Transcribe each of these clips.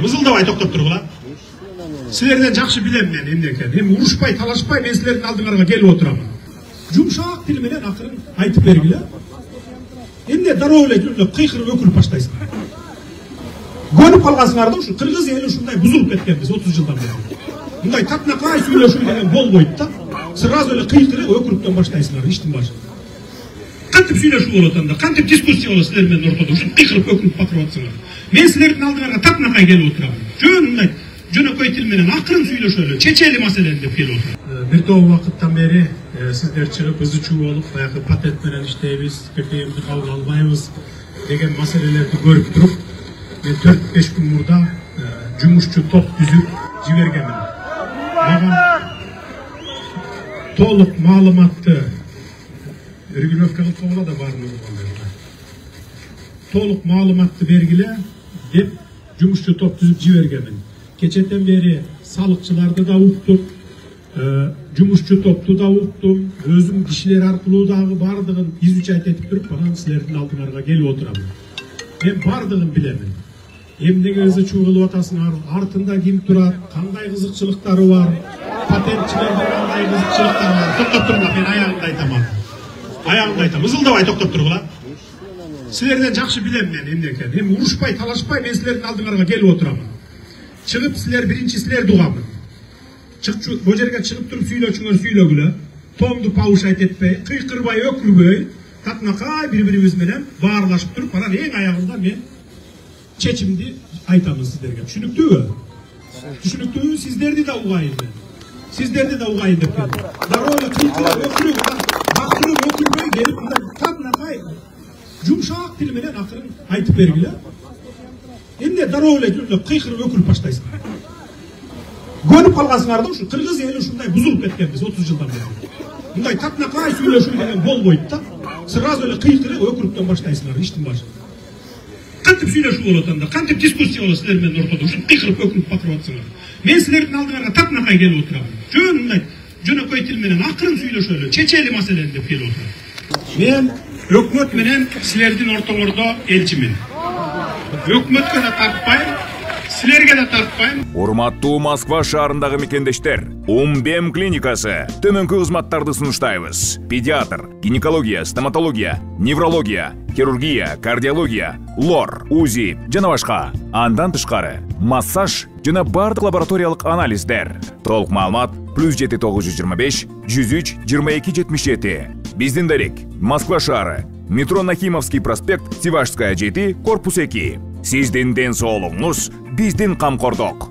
айтам, ызылдабай токтоп тургула. Силерден жакшы билем мен эмнекен. Эми урушпай, талашпай мен силердин алдыңарга келип отурамын. Жумшак тил менен акырын айтып бергиле. Эмне дароо эле жүрүп кыйкырып өкүлүп баштайсыңар. Көнүп калгансыңар да ушу кыргыз эли ушундай бузулуп кеткенбиз 30 жылдан бери. Мындай татнакай сүйлөшүү деген болбойт да. Сразу эле кыйкырып өкүрүптөн баштайсыңар иштин башы. Кантип сүйлөшүү болот анда? Кантип дискуссия болот силер менен ортодо? Ушу кыйкырып өкүрүп бакырып атсыңар. Мен силердин алдыңарга татнакай келип отурам. Жөн мындай жөнөкөй тил менен акырын сүйлөшөлү, чечели маселени деп келип отурам. Бир топ убакыттан бери сиздер чыгып ызычуу болуп, баягы патент менен иштейбиз, КПМди кабыл албайбыз деген маселелерди көрүп туруп, мен 4-5 күн мурда жумушчу топ түзүп жибергенмин. Мага толук маалыматты регулировка кылып коюла да баарын толук маалыматты бергиле деп жумушчу топ түзүп жибергенмин. Кечетен бери салыкчыларды да уктуп, жумушчу топту да уктум, өзүм кишилер аркылуу дагы бардыгын изучать этип туруп, анан силердин алдыңарга келип отурам. Мен бардыгын билемин. Эмнеге ызычуу кылып атасыңар, артында ким турат, кандай кызыкчылыктары бар, патентчилердин кандай кызыкчылыктары бар. Токтоп туруңла, мен аягымды айтам. Аягымды айтам, ызылдабай токтоп тургула. Силерден жакшы билем мен эмнекен. Эми урушпай, талашпай мен силердин алдыңарга келип отурам. Чыгып силер биринчи силерди угамын. Бу жерге чыгып туруп сүйлөчүңөр сүйлөгүлө. Тоомду паушайт этпей, кыйкырбай, өкүрбөй, татнакай бири-бирибиз менен баарлашып туруп, анан эң аягында мен чечимди айтамын сиздерге. Түшүнүктүүбү? Түшүнүктүүбү? Сиздерди да угайын мен. Сиздерди да угайын деп келдим. Дароо эле кыйкырып, өкүрүп, бактырып, өкүрбөй келип, мындай татнакай жумшак тил менен акырын айтып бергиле. Эмне дароо эле жүрүп кыйкырып өкүрүп баштайсыңар. Көнүп калгансыңар да ушу кыргыз эли ушундай бузулуп кеткенбиз 30 жылдан бери. Мындай татнакай сүйлөшүү деген болбойт да. Сразу эле кыйкырып өкүрүптөн баштайсыңар иштин башы. Кантип сүйлөшүү болот анда? Кантип дискуссия болот силер менен ортодо? Ушу кыйкырып өкүрүп бакырып атсыңар. Мен силердин алдыңарга татнакай келип отурам. Жөн мындай жөнөкөй тил менен акырын сүйлөшөлү, чечели маселени деп келип отурам. Мен өкмөт менен силердин ортоңордо элчимин. Өкмөткө да тартпайм, силерге да тартпайм. Урматтуу Москва шаарындагы мекендештер, Умбем клиникасы төмөнкү кызматтарды сунуштайбыз. Педиатр, гинекология, стоматология, неврология, хирургия, кардиология, лор, УЗИ жана башка. Андан тышкары массаж жана бардык лабораториялык анализдер. Толук маалымат +7 925 103 22 77. Биздин дарек Москва шаары, метро Нахимовский проспект, Севашская 7, корпус 2. Сиздин ден соолугуңуз биздин камкордук.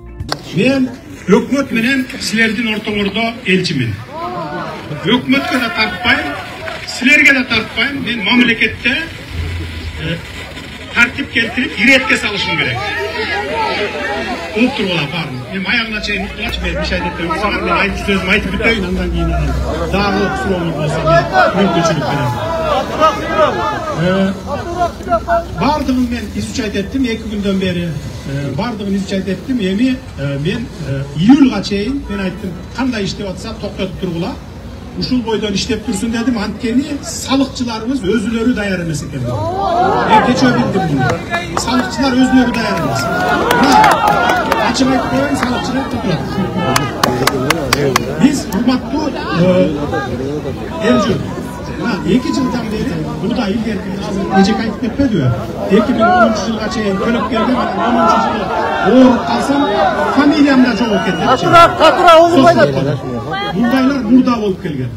Мен өкмөт менен силердин ортоңордо элчимин. Өкмөткө да тартпайм, силерге да тартпайм. Мен мамлекетте тартип келтирип, иретке салышым керек. Угуп тургула баарын. Мен аягына чейин уктулачы, мен беш айтып сагар мен айтып сөзүм айтып бүтөйүн, андан кийин дагы сурооңуз болсо мен мүмкүнчүлүк берем. Бардыгын мен изучать еттим 2 күндөн бери. Бардыгын изучать еттим. Эми мен июлга чейин мен айттым, кандай иштеп атса токтотуп тургула. Ушул бойдон иштеп турсун дедим, анткени салыкчыларыбыз өзүлөрү даяр эмес экен. Мен кечөө билдим муну. Салыкчылар өзүлөрү даяр эмес. Ачык айтып коеюн, салыкчылар турат. Биз урматтуу эл журт. 2 жылдан бeri burada ilgili necek ayıp etmedi. 2010 жылга чейин төлөп келдим, 10 жылы ооруп калсам, фамилиям да жок экен деп. Катыра оңбайлар. Мурдайлар мурда болуп келген.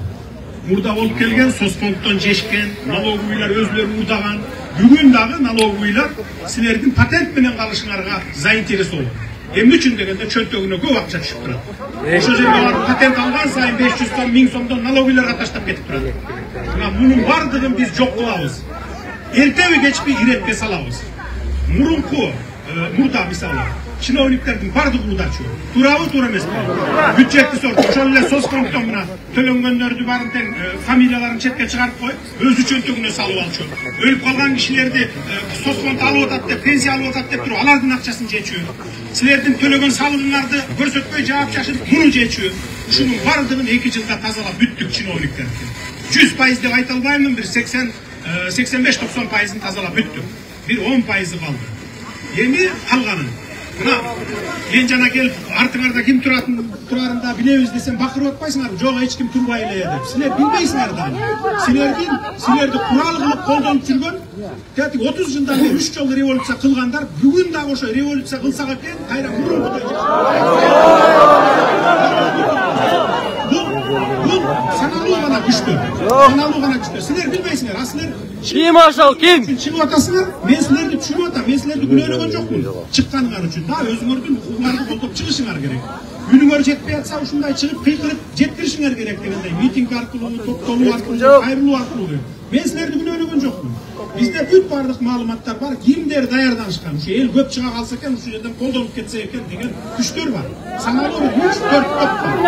Мурда болуп келген, соцфонддон жешкен, налоговыйлар өзүлөрү мурдаган. Бүгүн дагы налоговыйлар силердин патент менен калышыңарга заинтересован. Эмне үчүн дегенде чөнтөгүнө көп акча түшүп турат. Ошол жерге барып патент алган сайын 500 сом, 1000 сомдон налоговыйларга таштап кетип турат. Мунун бардыгын биз жок кылабыз. Эртеби кечпи иретке салабыз. Мурда мисалы чиновниктердин бардыгы мурдачу. Туурабы, туура эмеспи? Бюджетти сорт. Ошол эле соцфонддон мына төлөнгөндөрдү барын тең фамилияларын четке чыгарып коюп, өзү чөнтөгүнө салып алчу. Өлүп калган кишилерди соцфонд алып атат деп, пенсия алып атат деп туруп, алардын акчасын жечү. Силердин төлөгөн салыгыңарды көрсөтпөй жаап чашырып, муну жечү. Ушунун бардыгын 2 жылда тазалап бүттүк чиновниктер. 100% деп айта албаймын, бир 85-90%-ын тазалап бүттүк. Бир 10%-ы калды. Эми калганын Мен жана келип артыңарда ким турарын да билебиз десем бакырып атпайсыңарбы? Жок, эч ким турбай эле деп. Силер билбейсиңер да. Силерди курал кылып колдонуп жүргөн 30 жылдан бери 3 жолу революция кылгандар бүгүн дагы ошо революция кылсак экен, кайра мурункудай. Бул саналуу гана күчтөр. Саналуу гана күчтөр. Силер билбейсиңер, а силер Ким ошол, ким? Чыгып атасыңар, мен силерди түшүнүп атам, мен силерди күнөөлөгөн жокмун. Чыкканыңар үчүн да өзүңөрдүн укугуңарды колдоп чыгышыңар керек. Үнүңөр жетпей атса ушундай чыгып кыйкырып жеткиришиңер керек дегендей. Митинг аркылуу, топтолуу аркылуу, кайрылуу аркылуу. Мен силерди күнөөлөгөн жокмун. Бизде бүт бардык маалыматтар бар, кимдер даярданышкан. Ушу эл көп чыга калса экен, ушу жерден колдонуп кетсе экен деген күчтөр бар. Саналуу 3-4 топ бар.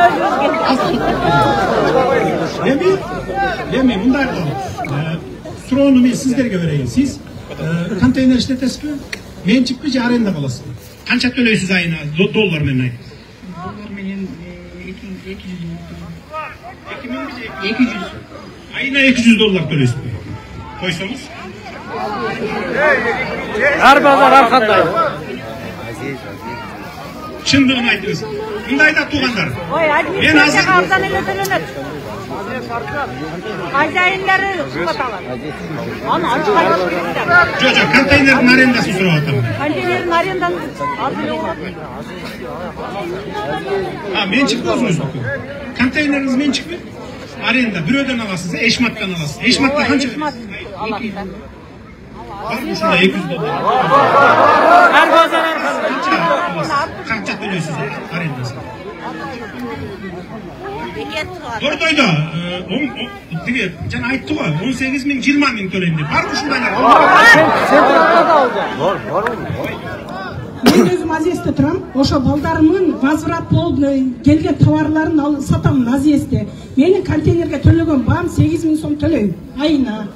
Эми мындай кылалы. Суроону мен сиздерге берейин. Сиз контейнер иштетесизби? Менчикпи же аренда кыласызбы? Канча төлөйсүз айына доллар менен айт? Доллар менен 200. 200. Айына 200 доллар төлөйсүзбү? Койсоңуз? Ар базар ар кандай. Чындыгын айтыңыз. Мындай да туугандар. Мен азыр арзан эле төлөнөт. Хозяиндери кымбат алат. Аны ачкан Жок, контейнердин арендасын сурап атам. Контейнердин арендасы Менчик өзүңүздүкү. Контейнериңиз менчикпи? Аренда бирөөдөн аласыз, эшматтан аласыз. Эшматта канча? Бар ушунда 200 доллар. Ар базар ар кандай. Канча төлөйсүз арендасын? Дордойдо, тиги жана айтты го, 18 миң, 20 миң төлөйм деп. Бар ушундайлар. Мен өзүм Азиесте турам. Ошо балдарымын возврат болду, келген товарларын алып сатам Азиесте. Менин контейнерге төлөгөн баам 8 миң сом төлөйм айына.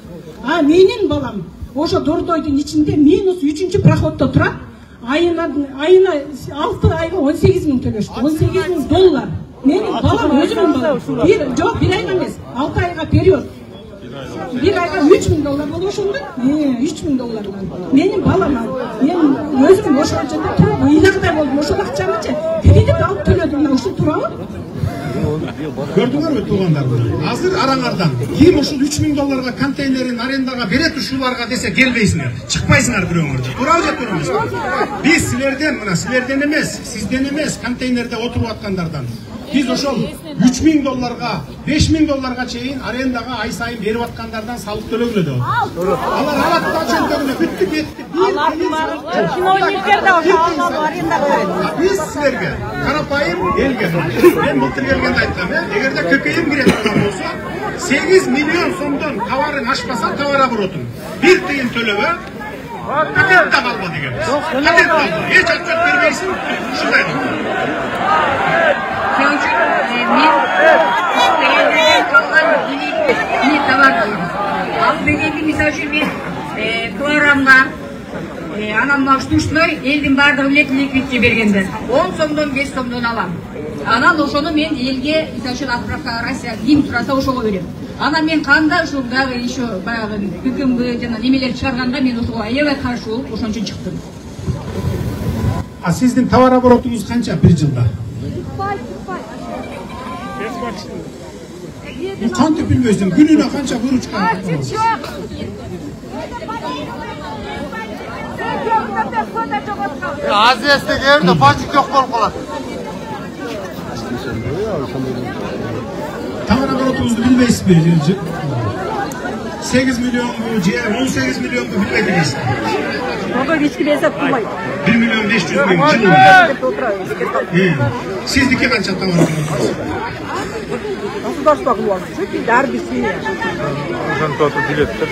Менин балам ошо Дордойдун ичинде минус 3-чү проходдо турат. Айына 6 айга 18 миң төлөштү. 18 миң доллар. Менин балам өзүмүн балам. Жок, бир айга эмес, 6 айга период. Bir ayda 3 bin dolar oluşundu. 3 bin dolar. Benim balam. Ben özüm boş olacağında turup iyilikte oldum. Boş olacağında kredit alıp төлөдüm. Uşu turabı. Gördüңөр мө туугандар? Азыр араңардан ким ушул 3 миң долларга контейнерин арендага берет ушуларга десе келбейсиңер. Чыкпайсыңар бирөөңөрдө. Туурабы же туура эмеспи? Биз силерден эмес, сизден эмес, контейнерде отуруп аткандардан. Biz ошол 3 миң долларга, 5 миң долларга чейин арендага ай сайын берип аткандардан салык төлөгүлө деп. Алар алат да чөнтөгүнө бүттү кетти. чиновниктер да ошо арендага берет. Биз силерге карапайым элге, мен былтыр келгенде айткам, эгерде ККМ кире турган болсо, 8 миллион сомдон товарың ашпаса товар оборотун 1 тыйын төлөбө, пакет да калба деген. Пакет калба, эч отчет бербейсиң, ушундай. Килограммга анан мына штучной элдин баардыгы билет ликвидке бергендер. 10 сомдон 5 сомдон алам. Анан ошону мен элге ишин отправка Россия ким тураса ошого берем. Анан мен кандай ушул дагы еще баягы ККМ жана немелер чыгарганда мен ошого аябай каршы болуп ошон үчүн чыктым. А сиздин товар оборотуңуз канча бир жылда? Кантип билбейсиң, күнүнө канча выручка? Азиесте келди, пачик жок болуп калат. Tavır оборотуңузду билбейсизби? 8 миллионбу же 18 миллионбу билбедиңиз? Ага, кечки эсеп кылбайт. 1 миллион 500 миң жылына. Сиздики канча товар оборотуңуз? Государство кылып чүки дарбиси. Ошон тоту билеттер.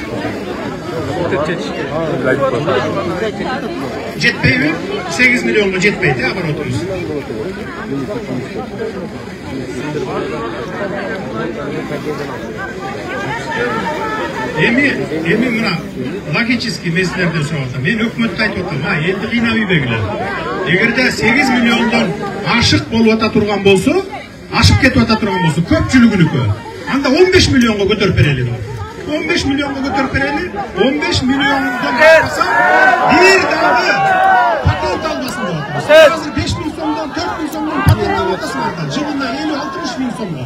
Жетпейби? 8 миллионго жетпейт оборотуңуз. Эми мына логический меселерден сурап атам. Мен өкмөткө айтып атам, элди кыйнап ийбегиле. Эгерде 8 миллиондон ашык болуп ата турган болсо, ашып кетип ата турган болсо, көпчүлүгүнүкү. Анда 15 миллионго көтөрүп берели. 15 миллионго көтөрүп берели. 15 миллиондон ашпаса, бир дагы патент албасын деп атабыз. Hazır 5.000 so'mdan 4.000 so'mdan patent alıp atasыңардар. Жылына 50-60.000 so'mга.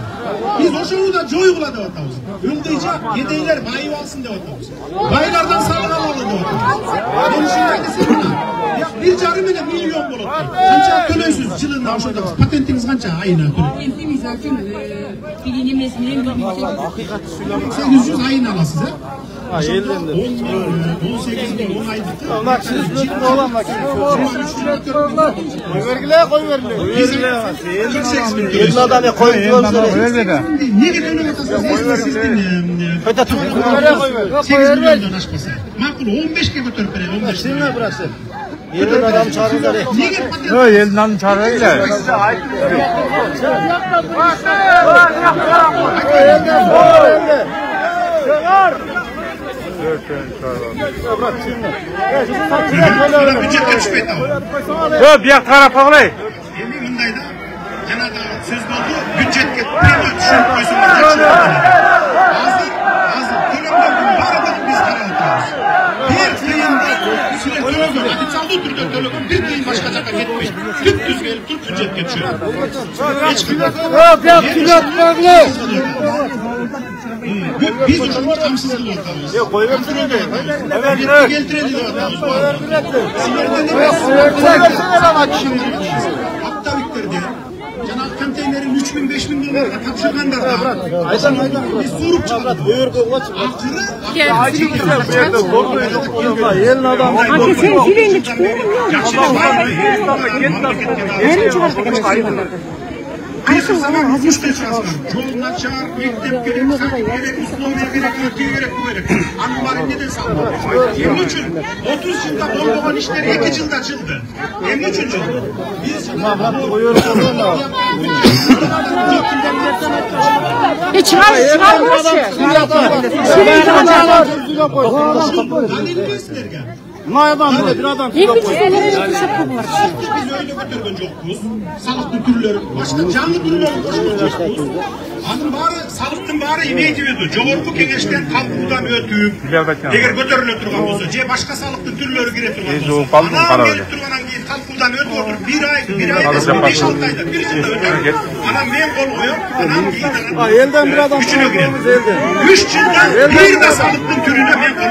Biz ошону да жоюгула деп атабыз. Ылдыйжа кедейлер байып алсын деп атабыз. Байлардан салык алалы деп атабыз. Мен ушундай десем, 1,5 миллион болот. Канча төлөйсүз жылына ошондо? Патентиңиз канча айына төлөйсүз? Патентим мисалы үчүн бирин эмес менен 800 айына аласыз, э? 18 bin 10 aylık. Koy Makul 15'e götürüp verelim. 15 lira bıraksın. Yılın adam çağırırlar. Yok yılın adam çağırırlar. Bütçetke düşmeydi ama. Yok bir tarafa olay. Endi mındayda janagı söz boldu, bütçetke premyo düşürüp koysunlar. Hazır tölemlerden baradan biz karab oturabız. Bir kıyında sizler tölegön, ofitsialдуу түрдө төлөгөн bir kıyın başka jaka ketpeydi. Tüp-tüz kelip turup bütçetke düşürüp. Biz uşunu kamsız kılıp oturabız. Yok koyuyorsun önce. Evet. Geltireli de oturabız. Sizlerden hatta bitirdi. Janagı konteynerin 3.000-5.000 dolarga tapşırgandarda. Biz sorup çıkardık. Elin adam. Anke sen yüreğini çıkıyor mu? Kıyısı zaman hazırlıkta çalışır. Yolun açar, mektep gerek, sakit gerek, usluğuna gerek, örtüye gerek, bu gerek. Anıların neden sağladı? Emin için 30 yılda olmayan işler 2 yılda açıldı. Emin için oldu. Biz çıkar boş ver. Ne adam böyle bir adam. Bir şeyler var. Biz öyle götürgön jokpuz. Salıklı türleri, başka canlı türleri koşmuş jokpuz. Anın bari, salıktın bari emeydi ödü. Jogorku kengeçten kalkıdan ötüp, eğer götürüle turgan bolsa, je başka salıktın türleri gire turgan bolsa. Anam gelip turganan keyin kalkıdan ötüp oturup, bir ay, 5-6 ayda, bir yılda ötüp. Anam men kol koyup, anam keyin Elden bir adam. üçüne girelim. 3 yılda bir de salıktın türüne men kol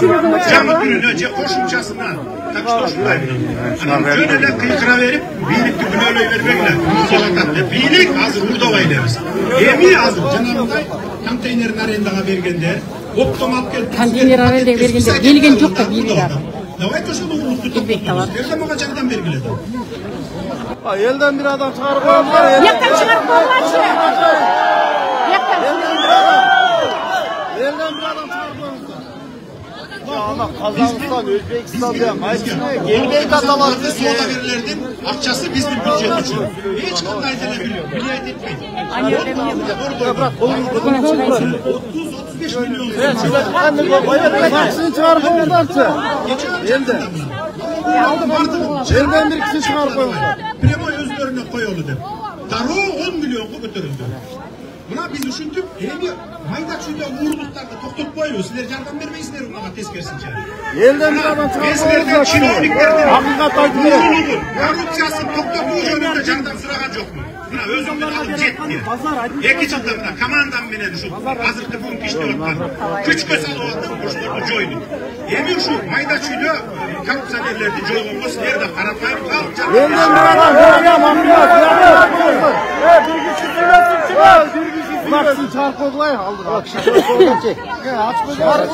koyup, canlı türüne, je koşumçasına. Anam şöyle de kıykıra verip, biyilik tüpünü öyle vermekle. Biyilik hazır burada olaylarız. Emi hazır. Cenab-ı konteynerin arendaga bergende, optomat gelip... Konteyner arendaga bergende, belgen yok da biyilik abi. Davayt oşunu uğurluktu topluyoruz. Nerede mağa candan bergiledi? Elden bir adam çıkarıp koyarlar. Yaktan çıkarıp koyarlar. Yaktan Elden bir adam çıkarıp koyarlar. Ama Kazakistan'dan, Özbekistan'dan, gelmeyi katalar. Soda verilerden akçası bizim bütçet için. Hiç kandaydı ne bilayet etmeyin. 30-35 milyon. Hepsini çıkarıp koyarlarsa. Elden bir kişi çıkarıp koyarlar. Premo özlerine koyuldu de. Daru 10 milyonga götürüldü. Buna biz düşündük, eğer mayda çüyde uğurluklarda toktotmaylı, sizler yardım vermeysizler onlara tez kersince. Elden bir adam çıkarıp Bezlerden, çinovniklerden, hakikat aytıyor. uğurludur, korrupsiyası toktotluğu yönünde candan sıragan yok mu? Buna özümden alıp jetdi. 2 yılda buna kamandan menen şu hazırkı bugün işte ottan. Küç kösal oldum, kuşlarını joydu. Emin şu mayda çüyde kapsanerlerdi joygun bu sizler de karapayıp kalıp candan. Elden bir adam koyuyor, mamlıyor. Bak siz çarpıklayın aldı. Bak şimdi çek. Aç koyuyor.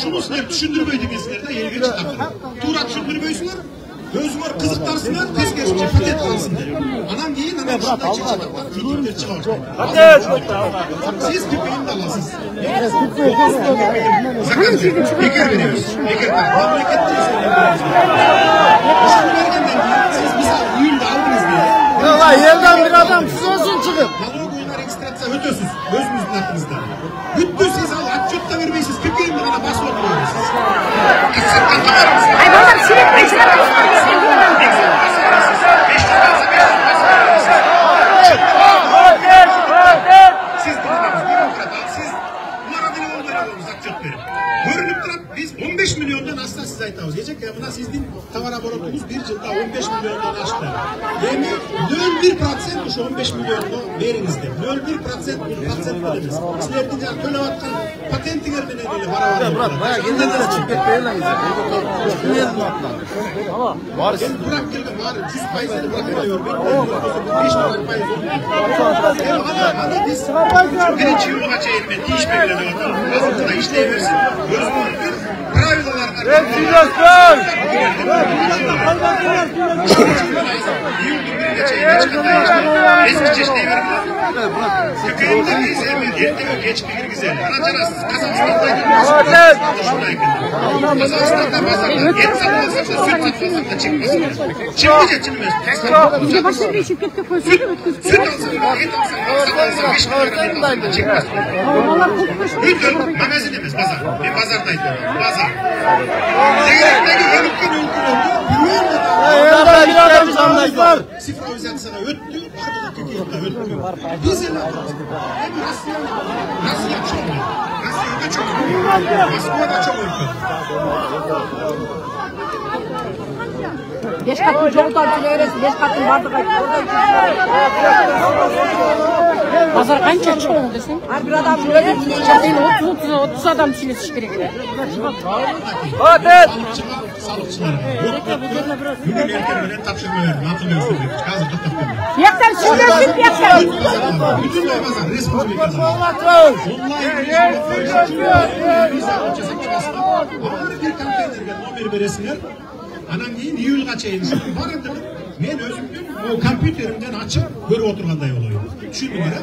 Şunu sizler düşündürmeydiniz sizler de yerine çıkartın. Tuğra düşündürmeysinler. Özgür kızıktarsınlar, tez geçince paket alsın der. Anam yiyin, anam şundan çekecekler. Çocuklar çıkar. Siz köpeğin de alasınız. Sakın bekar veriyoruz. Bekar var. Memleketteyiz. Şunu vergenden siz bize uyum da aldınız diye. Ya yerden bir adam siz olsun çıkıp. Nalog oyunlar ekstratsa ötüyorsunuz. Özümüzün aklınızda. Hüttü siz al, atçot da vermeysiniz. Köpeğin de bana bas oturuyoruz. Gitsekten takarız. Ay babam sürekli çıkarıp Siz dinlememiz, bürokrat al, siz bunlara deli olmayalım. arkadaşlar. Yemi 0,1% şu 15 milyonlu verinizde. 0,1% bu patent veriniz. Sizlerden can töle atkan patenti gelmene böyle para var. Baya kendine çıkıp etmeyin lan. Var. Bırak geldim var. 100%'ını bırakmıyor. 5%. Ana biz birinci yılına çevirme. İş belirledi bakalım. Nasıl da işleyiversin. Eski çeşmeyi verin. Sıkıntı bir sevmedi. Yetti geç bir güzel. Anacanasız. Kazakistan'daydı. Kazakistan'da pazarlar. Et satmasın da süt satmasın da çıkmasın. Çıkmayacak çıkmıyor. Bize başka bir şirkette koysaydı ötküz. Süt alsın, et alsın. 5 milyonda çıkmasın. Lütfen magazinimiz pazar. Bir pazardaydı. Pazar. Devletteki yönetken Orada bir adamız anlayışlar. Sifravizasyona öttü, pardon kekekte öttü. Biz de nasıl yapacağız? Rusya'da çok öttü. Moskva'da çok öttü. 5 katın çoğundan tüleyresi, 5 katın vardı kayıp. Pazar kança çoğun desin? Her bir adam şöyle çatayım 30 adam çilesi şirketine. Hadi! Sağlıkçılarına. Bugün erken tapşırma verdim. Hatırlıyorsunuz. Hazır tutaklanıyor. Yaktan şirketin yaktan. Bütün pazar resmi bir pazar. Online vize açacak çalışma. Ağır bir kampanyayla nomeri veresinler. Anam deyin yıl kaçayım. Varındır. Men özümdüm o kompüterimden açıp görüp oturganda yol oluyor. Şu numara.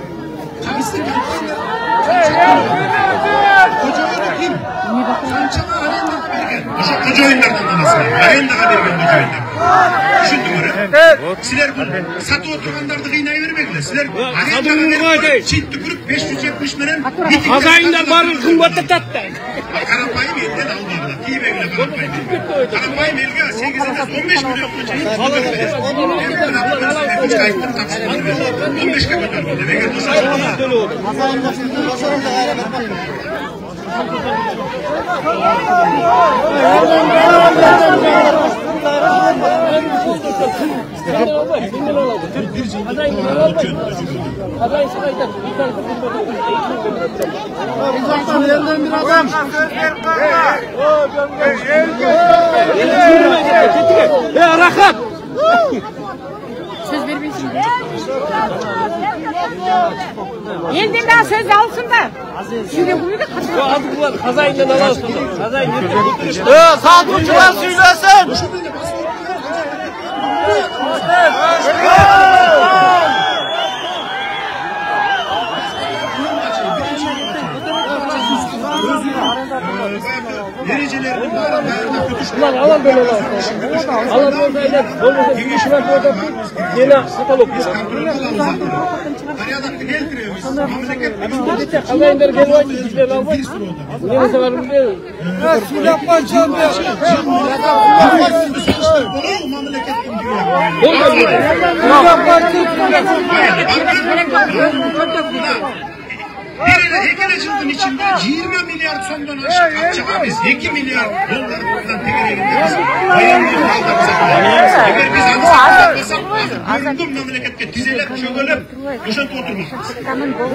Kayısı kampanyayla. Koca oyunu kim? Sançama arendaga bergen. Koca oyunlardan anasını. Arendaga bergen koca oyunlar. Şu numara. Sizler bu satı oturgandardı kıynayıvermekler. Sizler arendaga bergen. Çit tükürüp 570 menen. Hazayında barın kımbatı tattı. Karampayı elden almadılar. İyi bekle karampayı. Karampayı melge 8'e 15 milyon koçayı. Ben 3 kayıtları taksitleri verdim. 15 kapatör oldu. Ve geldi Yerden bir adam. Rahat. Söz vermesin. Elden daha söz alsın da. Şimdi bunu da Adıklar kazayından alasın. Kazayından. Sağlıkçılar söylesin. Derecelerinin ayarına kötüştü. Ulan alan böyle olsun. Alan oradaydı. Olmasa işime koydum. Yine katalog. Biz kontrolü alalım. Karyadan geltiriyor biz. Memleket Kazayınları geliyor. Gizler almak. Bu ne severim diyor. Silah parçam ya. memleketin gibi. Silah parçam. Bir hekeleciğin içinde 20 milyar sondan aşağı kaçacak biz. 2 milyar dolar buradan tekrar gidiyoruz. Bayanlığı kaldırsak. Eğer biz anlatsak, gördüm memlekette dizeler çökülüp, boşanıp oturmak.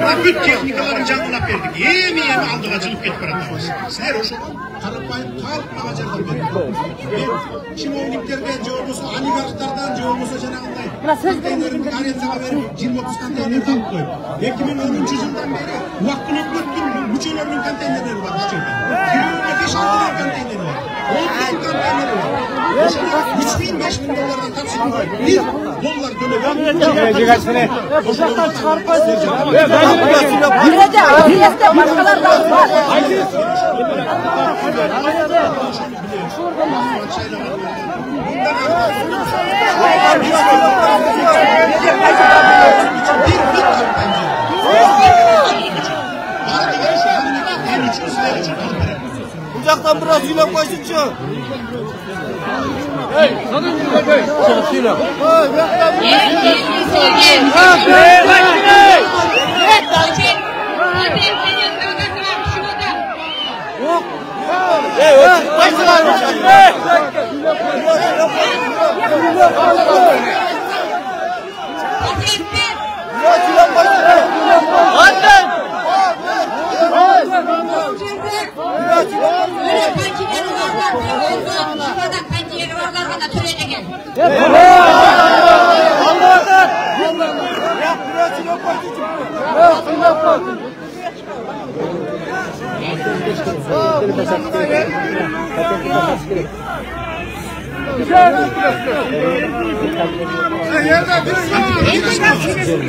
Buna bütün teknikaların canına verdik. Yemi aldık açılıp gitip bırakıyoruz. Sizler o şunu karıpayıp kalkmağa canına verdik. Şimdi o liglerden çoğumuzu, oligarklardan çoğumuzu canağındayım. Konteynerin kariyatına verip 20-30 konteyner kapı koyup. 2013 yıldan beri vaktini bütün bütçelerinin konteynerleri var Türkiye'de. 25-6 konteyneri var. 10 konteyneri var. 3.000-5.000 dolardan taksini var. 1 dolar dönemi. Boşaktan çıkartmayın. bir de ahirette başkalardan var. Uzaktan biraz silah koysun. Hey, kadın gibi. Silah. Yok.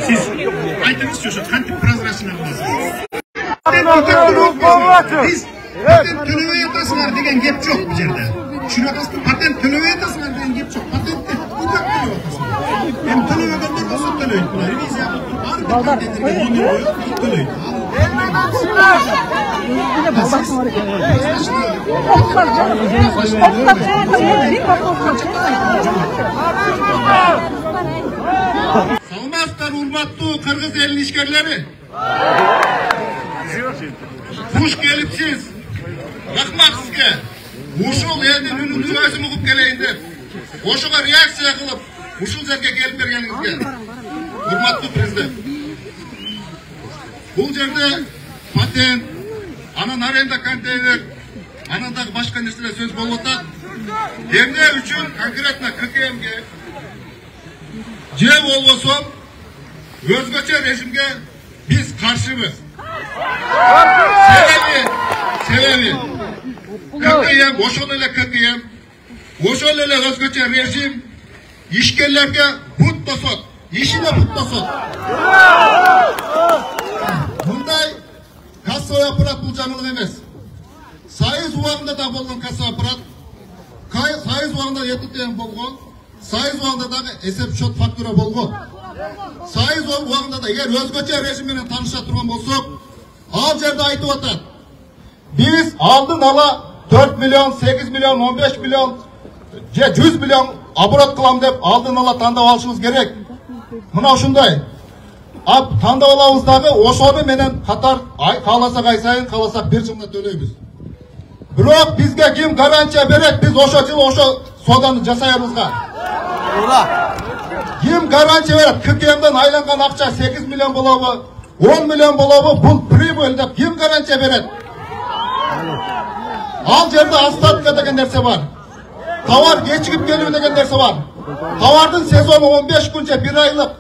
Siz aytыңызшы ошо кантип прозрачный кыласыз? Биз патент төлөбөй атасыңар деген кеп жок бул жерде. Түшүнүп атасызбы? Патент төлөбөй атасыңар деген кеп жок. Патентти үтөк төлөп атасыңар. Эми төлөбөгөндөр болсо төлөйт. Ревизия кылып баардык патенттерге номер коюп төлөйт. Саламатсыздар, урматтуу кыргыз элинин ишкерлери. Хуш келипсиз. Рахмат сизге. Ушул элдин үнүн өзүм угуп келейин деп, ошого реакция кылып, ушул жерге келип бергениңизге. Урматтуу президент. Бул жерде патент, анан аренда контейнер, анан дагы башка нерселер сөз болуп атат. Эмне үчүн конкретно ККМге же болбосо өзгөчө режимге биз каршыбыз. Себеби ККМ, ошол эле ККМ, ошол эле өзгөчө режим ишкерлерге бут тосот, ишине бут тосот. Мындай кассовый аппарат бул жаңылык эмес. Союз убагында да болгон кассовый аппарат, Союз убагында ЭТТМ болгон, Союз убагында дагы эсеп счет фактура болгон. Союз убагында да эгер өзгөчө режим менен тааныша турган болсок, ал жерде айтып атат. Биз алдын ала 4 миллион, 8 миллион, 15 миллион, 100 миллион оборот кылам деп алдын ала тандап алышыбыз керек. Мына ушундай. Тандап алабыз дагы ошону менен катар кааласак ай сайын, кааласак бир жылда төлөйбүз. Бирок бизге ким гарантия берет, биз ошо жыл ошо соданы жасайбызга? Ким гарантия берет? ККМден айланган акча 8 миллион болобу, 10 миллион болобу, бул прибыль деп ким гарантия берет? Ал жерде остатка деген нерсе бар. Товар кечигип келүү деген нерсе бар. Товардын сезону 15 күн же 1 айлык.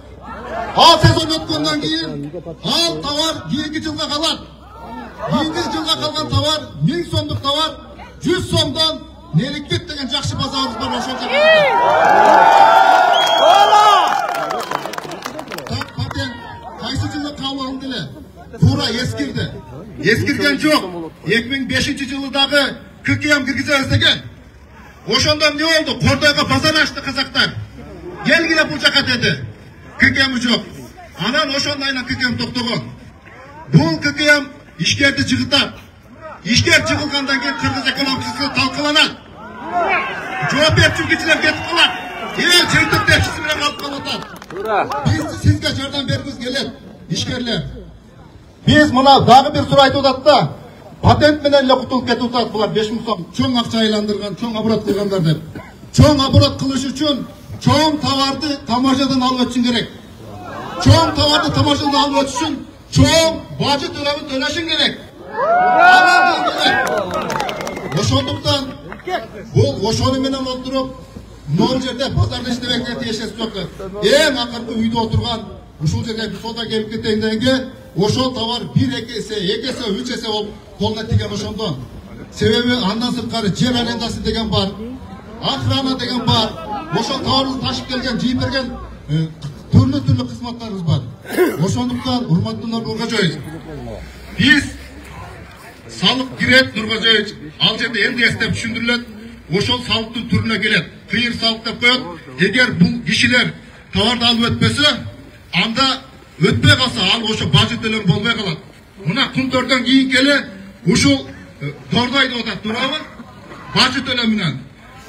Ал сезон өткөндөн кийин ал товар 2 жылга калат. 2 жылга калган товар 1000 сомдук товар 100 сомдон неликпек деген жакшы базарыбыз бар ошол жерде. Патент кайсы жылы кабыл алынды эле? Туура эскирди. Эскирген жок. 2005-жылы дагы ККМ киргизебиз деген. Ошондо эмне болду? Кордойго базар ачты казактар. Келгиле бул жака деди. ККМ жок. Анан ошондайынан ККМ токтогон. Бул ККМ ишкерди жыгытат. Ишкер жыгылгандан кийин кыргыз экономикасы талкаланат. Жоопкерчиликчилер кетип калат. Жыйынтык тепсиси менен калып калат. Биз сизге жардам бергибиз келет, ишкерлер. Биз мына дагы бир суроо айтып атат да. Патент менен эле кутулуп кетип атат булар 5000 сом чоң акча айландырган, чоң оборот кылгандар деп. Чоң оборот кылыш үчүн чоң товарды таможнядан алып өтүшүң керек. Чоң товарды таможнядан алып өтүш үчүн чоң бажы төлөмүн төлөшүң керек. Ошондуктан бул ошону менен отуруп, могул жерде базарда иштебекке тиешеси жок. Эң акыркы үйдө отурган ушул жерге сода келип кетейин дегенге ошол товар 1-2 эсе, 2 эсе, 3 эсе болуп колуна тийген ошондон. Себеби андан сырткары жер арендасы деген бар, охрана деген бар. Ошол товарды ташып келген, жийип берген түрлүү кызматтарыбыз бар. Ошондуктан урматтуу Нуркожоевич, биз салык кирет Нуркожоевич, ал жерде эмне эстеп түшүндүрүлөт, ошол салыктын түрүнө келет. Кыйыр салык деп коет. Эгер бул кишилер товарды алып өтпөсө, анда өтпөй калса ал ошо бажы төлөм болбой калат. Мына күндөрдөн кийин келе ушул тордой деп атат, туурабы? Бажы төлөмүнөн.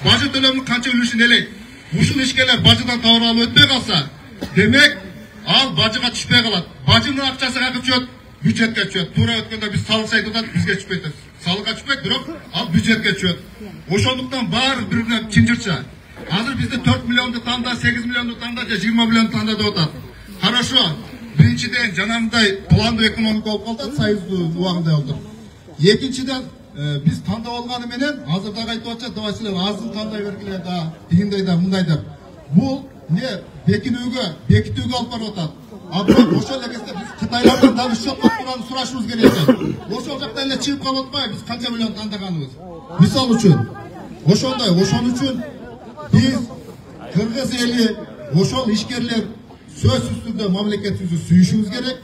Бажы төлөмүнүн канча үлүшүн элейт. Ушул ишкерлер бажыдан товар алып өтпөй калса, демек ал бажыга түшпөй калат. Бажынын акчасы кайга түшөт? Бюджетке түшөт. Туура өткөндө биз салык айтып атат, бизге түшпөйт. салыкка түшпөйт, бирок ал бюджетке түшөт. Ошондуктан баары бири-бирине чынжырча. Азыр бизде 4 миллионду танда, 8 миллионду танда же 20 миллионду танда деп атат. Хорошо. Биринчиден жанагындай пландуу экономика болуп калды, союздуу убагында болду. Экинчиден биз тандап алганы менен азыр дагы айтып атат, давай силер азын тандай бергиле да, тигиндей да, мындай деп. Бул не бекитүүгө алып барып атат. А бирок ошол эле кезде биз Кытайлардан дагы счет турган сурашыбыз керек экен. Ошол жакта эле чыгып калып атпайбы биз канча миллион тандаганыбыз. Мисал үчүн, ошондой, ошон үчүн биз кыргыз эли, ошол ишкерлер сөзсүз түрдө мамлекетибизди сүйүшүбүз керек.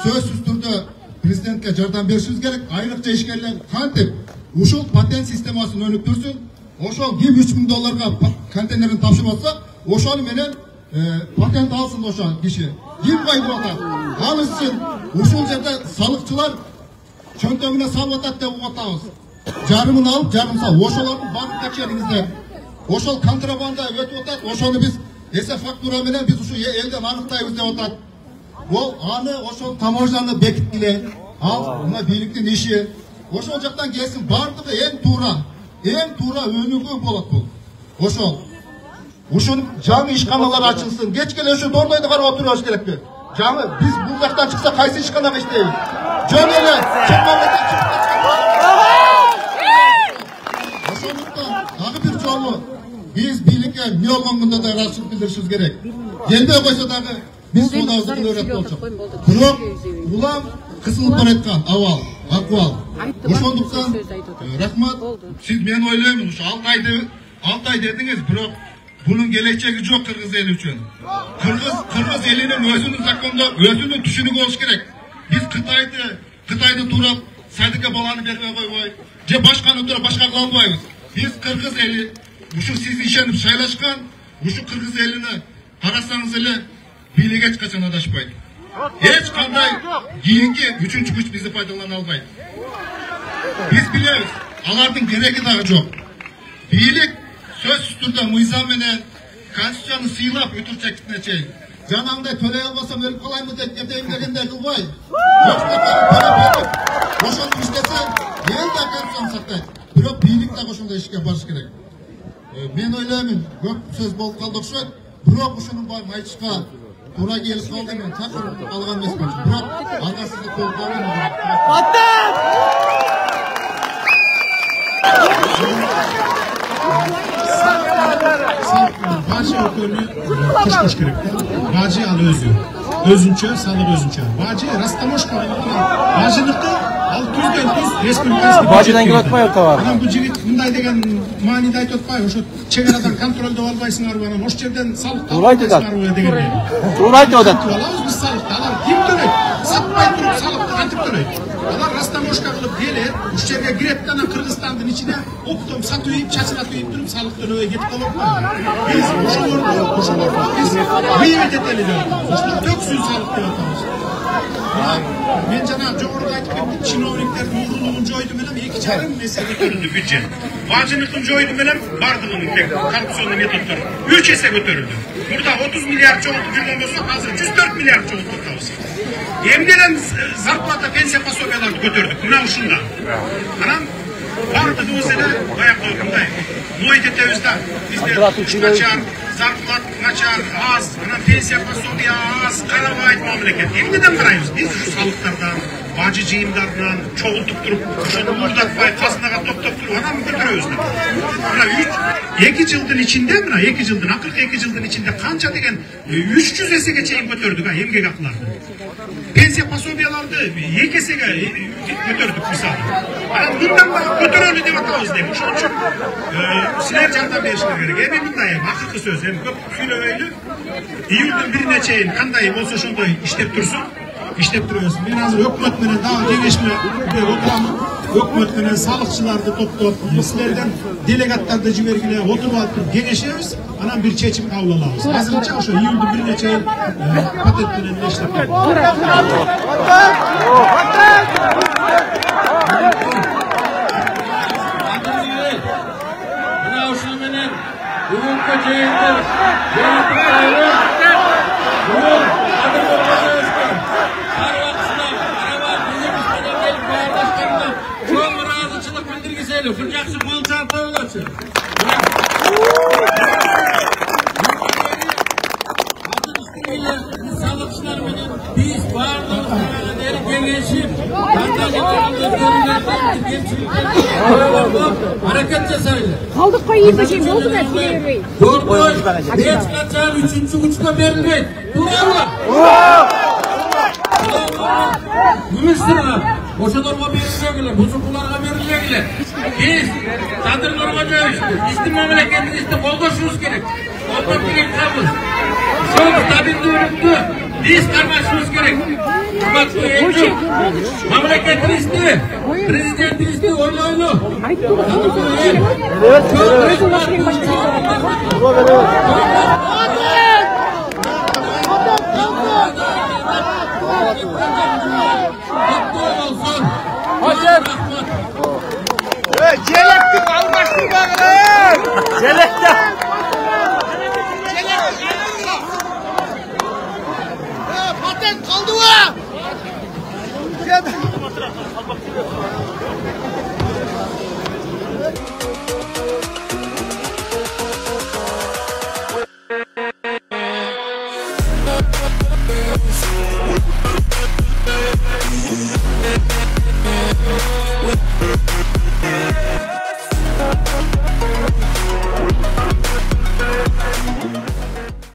Сөзсүз түрдө президентке жардам беришибиз керек. Айрыкча ишкерлер кантип ушул патент системасын өнүктүрсүн. Ошол ким $3000 контейнерин тапшырып атса, ошол менен патент алсын ошол киши. Ким кайдып атат? Ал үчүн ушул жерде салыкчылар чөнтөгүнө салып атат деп атабыз. Жарымын алып, жарым сал. Ошолордун баарын текшериңиздер. Ошол контрабанда өтүп атат. Ошону биз эсе фактура менен биз ушу элден аныктайбыз деп атат. Ол аны ошол таможняны бекиткиле. Ал мына бийликтин иши. Ошол жактан келсин, бардыгы эң туура өнүгүү болот бул. Ошол. Ушун жаңы ишканалар ачылсын. Кечке эле ушу доордойду карап отурабыз керекпи? Жаңы биз бул жактан чыкса кайсы ишканага иштейбиз? Жөн эле чыкмамдын Ошондуктан дагы бир жолу биз бийликке эмне болгондо да ыраазычылык билдиришибиз керек. Келбей койсо дагы биз суудабызды кылып болчок. Бирок улам кысылып бараткан акыбал. Ошондуктан рахмат. Сиз мен ойлоймун, ушу 6 ай дедиңиз, бирок bunun geleceği yok Kırgız eli için. Kırgız elinin özünün zakonda, özünün düşünü olmuş gerek. Biz Kıtay'da turap, Sadık'a balanı vermeye koymayız. Ce başkanı turap, başkan kalmayız. Biz Kırgız eli, şu siz işenip şaylaşkan, şu Kırgız elini harasanız ele, bile geç kaçan adaşmayın. Hiç kanday, giyinki, üçüncü güç bizi faydalan almayın. Biz biliyoruz, alardın gereği daha çok. Birlik, söz türde mıyza menen konstitusyonu sıylap ötürçekine çeyin. Canımda töre almasam ölüp kalayım mı deyip geteyim degende kılbay. Yoksa töre verip koşuldu işlese el de konstitusyonu saktaydı. Bирок бийлик да ошондой ишке барыш керек. Мен ойлоймун, көп сөз болуп калды окшойт. Бирок ушунун баарын айтышка туура келип калды, мен чакырып алган эмесмин. Бирок алга сизди колдоп алам. Bacı ökönü kışkış керек. Bacı al özünçö, salık özünçö. Bacı rastamoşka, bacılıkta al tüzden tüz республикасында. Bacıdan келип атпайбы товар? Анан бул жигит мындай деген мааниде айтып атпайбы? Ошо чегарадан контролдоп албайсыңарбы, анан ошол жерден салык албайсыңарбы дегендей. Туура айтып атат. Алабыз биз салыкты, алар ким төлөйт? Сатпай туруп салыкты кантип төлөйт? Алар растамошка кылып келет, ушул жерге кирет да анан Кыргызстандын ичине оптом сатып ийип, чачына түйүп туруп салык төлөбөй кетип калып атпайбы? Биз ошолорду биз выявить этели деп атабыз. Ошолор төксүн салык деп атабыз. Мен жана жогоруда айтып кеттим, чиновниктердин урулугун жойду менен 2,5 эсе көтөрүлдү бюджет. Бажыныкын жойду менен бардыгынын коррупционный методдор 3 эсе көтөрүлдү. Мурда 30 миллиард жоготуп жүргөн болсо, азыр 104 миллиард жоготуп атабыз. Эмнеден зарплата, пенсия пособияларды көтөрдүк, мына ушунда. Анан бардыгыбыз эле баягы мындай ноет этебиз да. Бизде начар, зарплат начар, аз, анан пенсия пособия аз, карабайт мамлекет. Эмнеден карайбыз? Биз ушу салыктардан, бажы жыйымдарынан чогултуп туруп, ошону мурдатпай, казынага топтоп туруп, анан көтөрөбүз да. Мына 2 жылдын ичинде, мына 2 жылдын, акыркы 2 жылдын ичинде канча деген 300 эсеге чейин көтөрдүк эмгек акыларды. Пенсия пособияларды 2 эсеге көтөрдүк мисалы. Анан мындан да көтөрөлү деп атабыз дейм. Ошон үчүн силер жардам беришиңер керек. Эми мындай акыркы сөз, эми көп сүйлөбөйлү. Июлдун 1-ине чейин кандай болсо ошондой иштеп турсун. İşlep duruyoruz. Ben hazır hükümet menen daha kengешме oturamın. Hükümet menen salıkçılardı toplop, sizlerden delegatlardı jibergile oturup alıp kengешебиz. Anan bir çeçim kabul alabız. Hazırlıca şu iyuldu 1-ine çeyin patent menen işlep duruyoruz. Buna uşunu menen bugünkü çeyinde yaratıklarını bugün adım olacağız. Her vaxtında araba bizim üstüne gelip bağırdaşlarında çoğun birleşip hareket жасайды. Қалдық қой енді şey болды ма Сүйербей? Дордой Бечкача 3-cü uçta verilmeydi. Doğru. Gümüştürler. Boşadorma verilmeydiler. Bozuklularga verilmeydiler. Biz Sadırlarga joyuştuk. İstim memleketini istim koldaşımız gerek. Koldaş gerek kabul. Çok stabildi ürüktü. Biz karmaşımız gerek. Hürmetli oyuncu. Memleketini isti. Prezidentini isti. Oylaylı. Gelin